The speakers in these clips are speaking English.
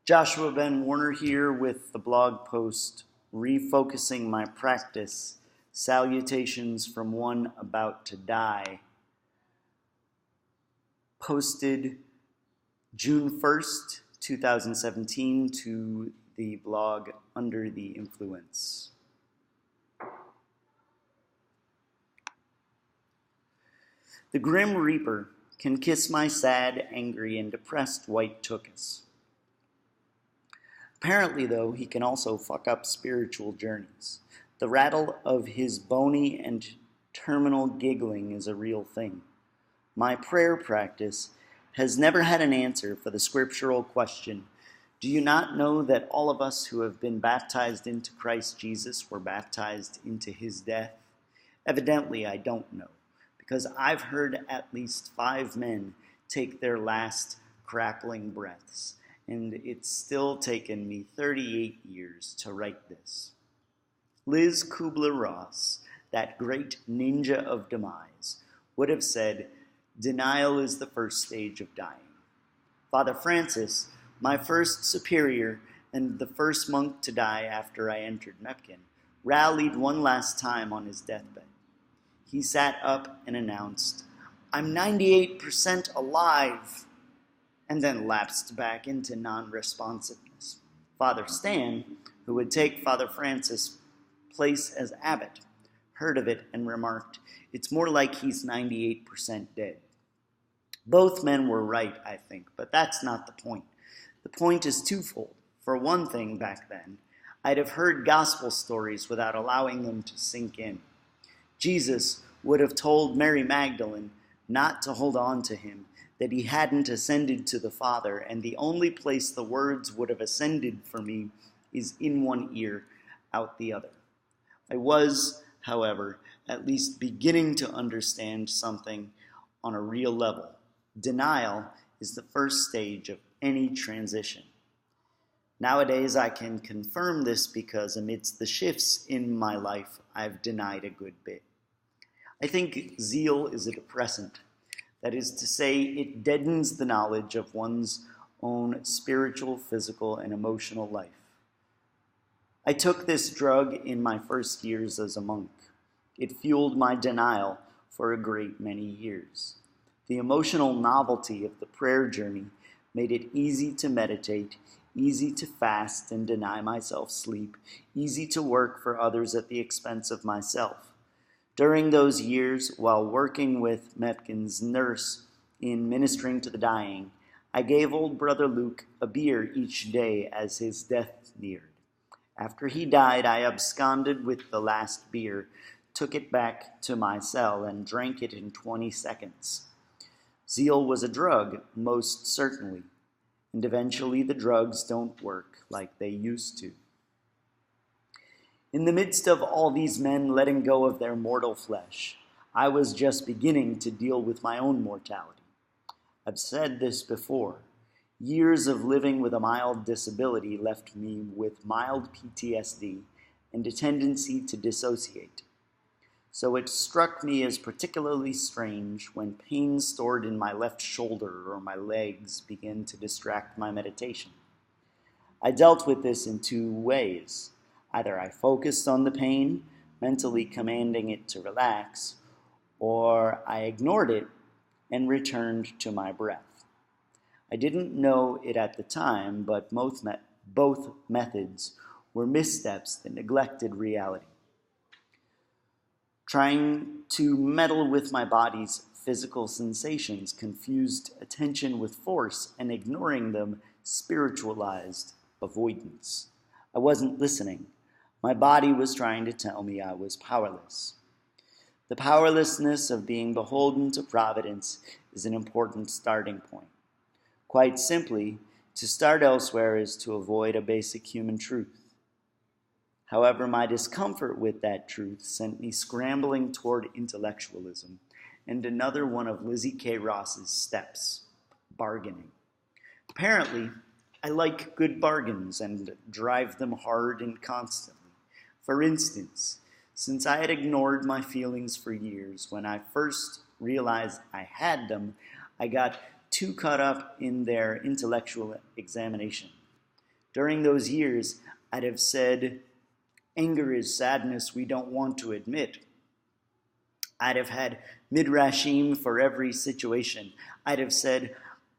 Joshua Ben Warner here with the blog post Refocusing My Practice, Salutations from One About to Die, posted June 1st, 2017 to the blog Under the Influence. The Grim Reaper can kiss my sad, angry, and depressed white tuchus. Apparently, though, he can also fuck up spiritual journeys. The rattle of his bony and terminal giggling is a real thing. My prayer practice has never had an answer for the scriptural question, do you not know that all of us who have been baptized into Christ Jesus were baptized into his death? Evidently, I don't know, because I've heard at least 5 men take their last crackling breaths, and it's still taken me 38 years to write this. Liz Kubler-Ross, that great ninja of demise, would have said, denial is the first stage of dying. Father Francis, my first superior and the first monk to die after I entered Mepkin, rallied one last time on his deathbed. He sat up and announced, I'm 98% alive, and then lapsed back into non-responsiveness. Father Stan, who would take Father Francis' place as abbot, heard of it and remarked, it's more like he's 98% dead. Both men were right, I think, but that's not the point. The point is twofold. For one thing, back then, I'd have heard gospel stories without allowing them to sink in. Jesus would have told Mary Magdalene not to hold on to him, that he hadn't ascended to the Father, and the only place the words would have ascended for me is in one ear, out the other. I was, however, at least beginning to understand something on a real level. Denial is the first stage of any transition. Nowadays, I can confirm this because amidst the shifts in my life, I've denied a good bit. I think zeal is a depressant. That is to say, it deadens the knowledge of one's own spiritual, physical, and emotional life. I took this drug in my first years as a monk. It fueled my denial for a great many years. The emotional novelty of the prayer journey made it easy to meditate, easy to fast and deny myself sleep, easy to work for others at the expense of myself. During those years, while working with Mepkin's nurse in ministering to the dying, I gave old brother Luke a beer each day as his death neared. After he died, I absconded with the last beer, took it back to my cell, and drank it in 20 seconds. Zeal was a drug, most certainly, and eventually the drugs don't work like they used to. In the midst of all these men letting go of their mortal flesh, I was just beginning to deal with my own mortality. I've said this before. Years of living with a mild disability left me with mild PTSD and a tendency to dissociate. So it struck me as particularly strange when pain stored in my left shoulder or my legs began to distract my meditation. I dealt with this in 2 ways. Either I focused on the pain, mentally commanding it to relax, or I ignored it and returned to my breath. I didn't know it at the time, but both methods were missteps that neglected reality. Trying to meddle with my body's physical sensations confused attention with force, and ignoring them spiritualized avoidance. I wasn't listening. My body was trying to tell me I was powerless. The powerlessness of being beholden to providence is an important starting point. Quite simply, to start elsewhere is to avoid a basic human truth. However, my discomfort with that truth sent me scrambling toward intellectualism and another one of Lizzie K. Ross's steps, bargaining. Apparently, I like good bargains and drive them hard and constantly. For instance, since I had ignored my feelings for years, when I first realized I had them, I got too caught up in their intellectual examination. During those years, I'd have said, anger is sadness we don't want to admit. I'd have had midrashim for every situation. I'd have said,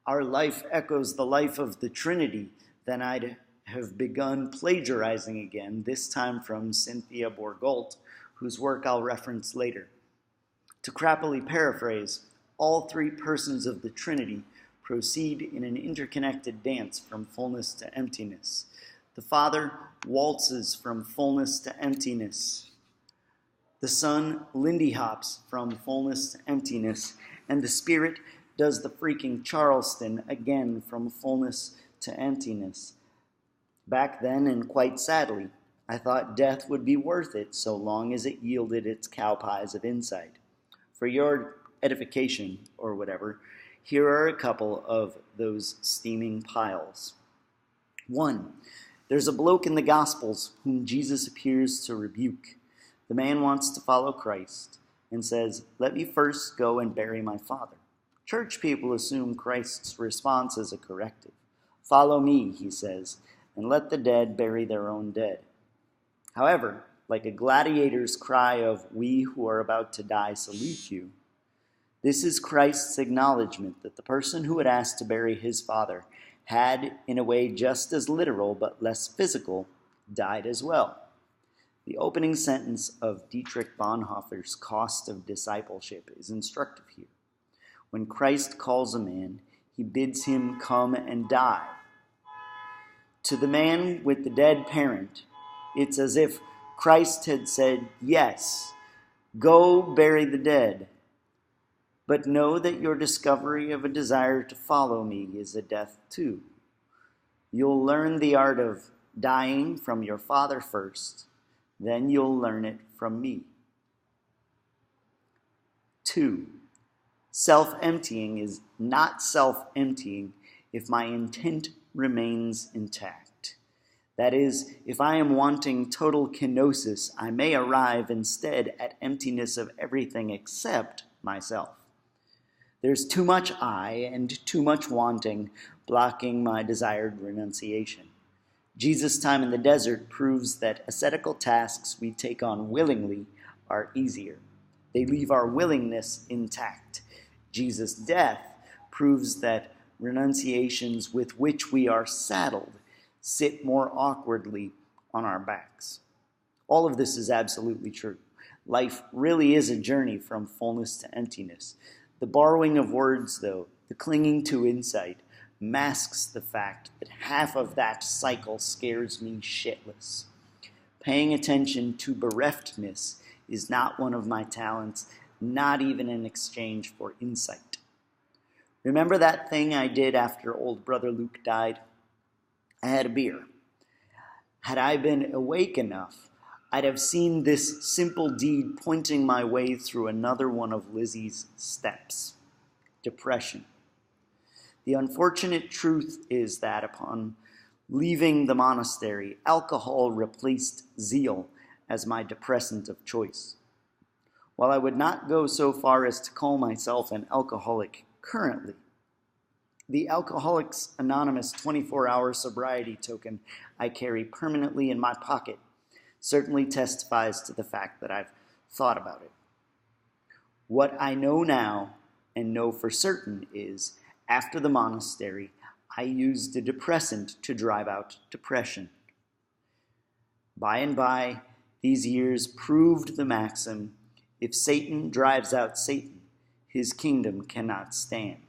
our life echoes the life of the Trinity. Then I'd have begun plagiarizing again, this time from Cynthia Bourgault, whose work I'll reference later. To crappily paraphrase, all three persons of the Trinity proceed in an interconnected dance from fullness to emptiness. The Father waltzes from fullness to emptiness. The Son lindy hops from fullness to emptiness. And the Spirit does the freaking Charleston again from fullness to emptiness. Back then, and quite sadly, I thought death would be worth it so long as it yielded its cow pies of insight. For your edification, or whatever, here are a couple of those steaming piles. 1. There's a bloke in the Gospels whom Jesus appears to rebuke. The man wants to follow Christ and says, let me first go and bury my father. Church people assume Christ's response is a corrective. Follow me, he says, and let the dead bury their own dead. However, like a gladiator's cry of, we who are about to die salute you, this is Christ's acknowledgement that the person who had asked to bury his father had, in a way just as literal but less physical, died as well. The opening sentence of Dietrich Bonhoeffer's Cost of Discipleship is instructive here. When Christ calls a man, he bids him come and die. To the man with the dead parent, it's as if Christ had said, yes, go bury the dead, but know that your discovery of a desire to follow me is a death too. You'll learn the art of dying from your father first, then you'll learn it from me. 2. Self-emptying is not self-emptying if my intent remains intact. That is, if I am wanting total kenosis, I may arrive instead at emptiness of everything except myself. There's too much I and too much wanting blocking my desired renunciation. Jesus' time in the desert proves that ascetical tasks we take on willingly are easier. They leave our willingness intact. Jesus' death proves that renunciations with which we are saddled sit more awkwardly on our backs. All of this is absolutely true. Life really is a journey from fullness to emptiness. The borrowing of words, though, the clinging to insight, masks the fact that half of that cycle scares me shitless. Paying attention to bereftness is not one of my talents, not even in exchange for insight. Remember that thing I did after old brother Luke died? I had a beer. Had I been awake enough, I'd have seen this simple deed pointing my way through another one of Lizzie's steps. Depression. The unfortunate truth is that upon leaving the monastery, alcohol replaced zeal as my depressant of choice. While I would not go so far as to call myself an alcoholic currently, the Alcoholics Anonymous 24-hour sobriety token I carry permanently in my pocket certainly testifies to the fact that I've thought about it. What I know now and know for certain is, after the monastery, I used a depressant to drive out depression. By and by, these years proved the maxim, if Satan drives out Satan, his kingdom cannot stand.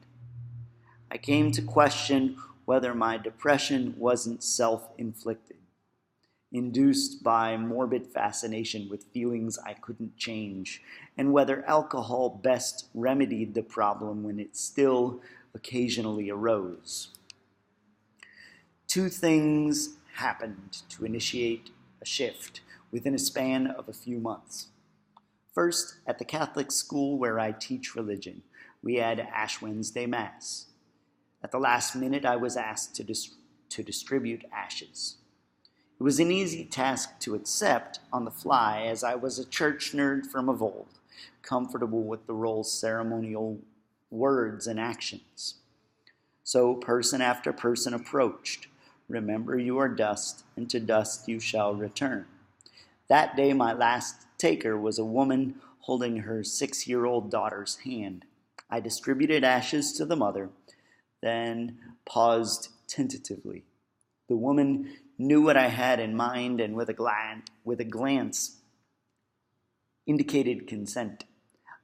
I came to question whether my depression wasn't self-inflicted, induced by morbid fascination with feelings I couldn't change, and whether alcohol best remedied the problem when it still occasionally arose. 2 things happened to initiate a shift within a span of a few months. First, at the Catholic school where I teach religion, we had Ash Wednesday Mass. At the last minute, I was asked to distribute ashes. It was an easy task to accept on the fly, as I was a church nerd from of old, comfortable with the role's ceremonial words and actions. So person after person approached, Remember, you are dust, and to dust you shall return. That day my last taker was a woman holding her 6-year-old daughter's hand. I distributed ashes to the mother, then paused tentatively. The woman knew what I had in mind and with a glance indicated consent.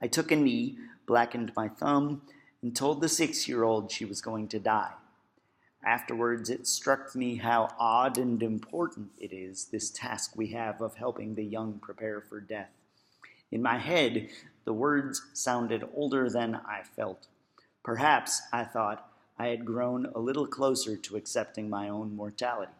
I took a knee, blackened my thumb, and told the 6-year-old she was going to die. Afterwards, it struck me how odd and important it is, this task we have of helping the young prepare for death. In my head, the words sounded older than I felt. Perhaps, I thought, I had grown a little closer to accepting my own mortality.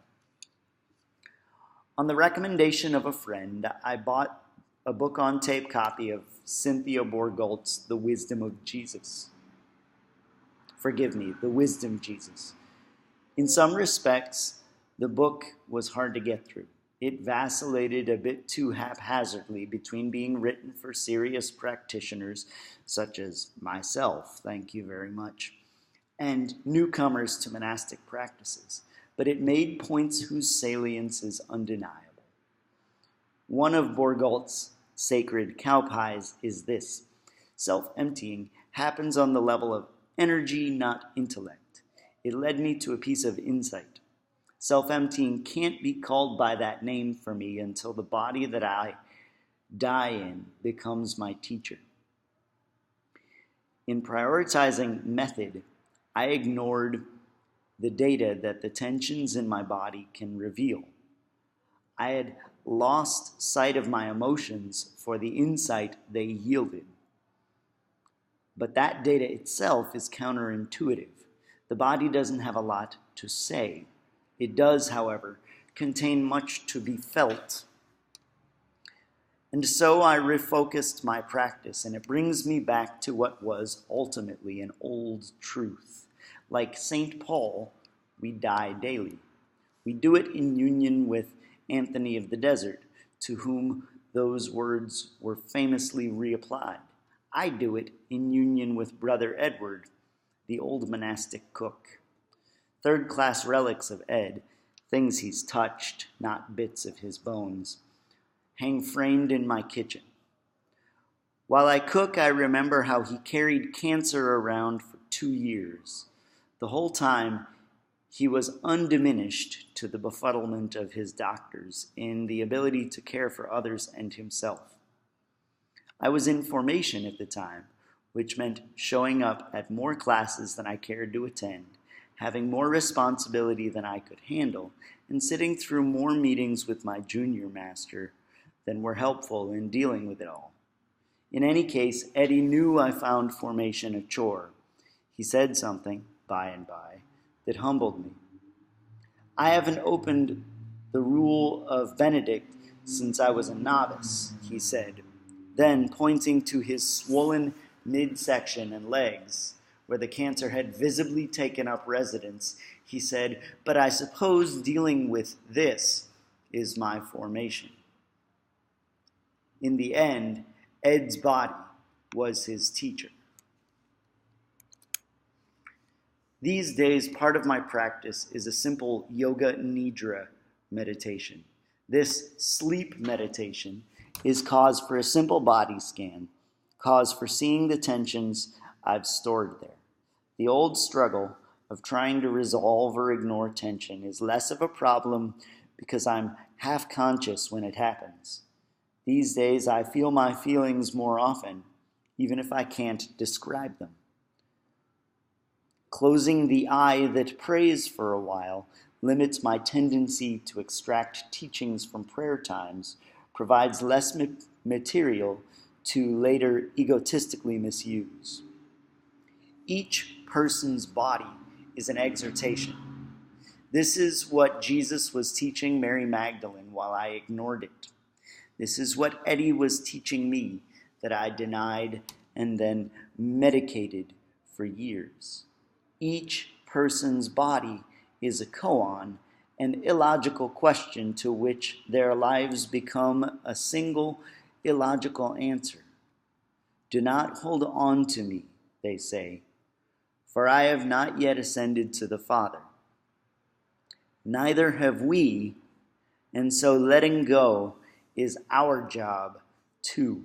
On the recommendation of a friend, I bought a book on tape copy of Cynthia Bourgault's The Wisdom Jesus. In some respects, the book was hard to get through. It vacillated a bit too haphazardly between being written for serious practitioners, such as myself, thank you very much, and newcomers to monastic practices, but it made points whose salience is undeniable. One of Bourgault's sacred cow pies is this: self-emptying happens on the level of energy, not intellect. It led me to a piece of insight. Self-emptying can't be called by that name for me until the body that I die in becomes my teacher. In prioritizing method, I ignored the data that the tensions in my body can reveal. I had lost sight of my emotions for the insight they yielded. But that data itself is counterintuitive. The body doesn't have a lot to say. It does, however, contain much to be felt. And so I refocused my practice, and it brings me back to what was ultimately an old truth. Like St. Paul, we die daily. We do it in union with Anthony of the Desert, to whom those words were famously reapplied. I do it in union with Brother Edward, the old monastic cook. Third-class relics of Ed, things he's touched, not bits of his bones, hang framed in my kitchen. While I cook, I remember how he carried cancer around for 2 years. The whole time, he was undiminished to the befuddlement of his doctors in the ability to care for others and himself. I was in formation at the time, which meant showing up at more classes than I cared to attend, having more responsibility than I could handle, and sitting through more meetings with my junior master than were helpful in dealing with it all. In any case, Eddie knew I found formation a chore. He said something, by and by, that humbled me. I haven't opened the rule of Benedict since I was a novice, he said. Then, pointing to his swollen midsection and legs, where the cancer had visibly taken up residence, he said, "But I suppose dealing with this is my formation." In the end, Ed's body was his teacher. These days, part of my practice is a simple yoga nidra meditation. This sleep meditation is cause for a simple body scan, cause for seeing the tensions I've stored there. The old struggle of trying to resolve or ignore tension is less of a problem because I'm half conscious when it happens. These days, I feel my feelings more often, even if I can't describe them. Closing the eye that prays for a while limits my tendency to extract teachings from prayer times, provides less material to later egotistically misuse. Each person's body is an exhortation. This is what Jesus was teaching Mary Magdalene while I ignored it. This is what Eddie was teaching me that I denied and then medicated for years. Each person's body is a koan, an illogical question to which their lives become a single illogical answer. Do not hold on to me, they say, for I have not yet ascended to the Father. Neither have we, and so letting go is our job too.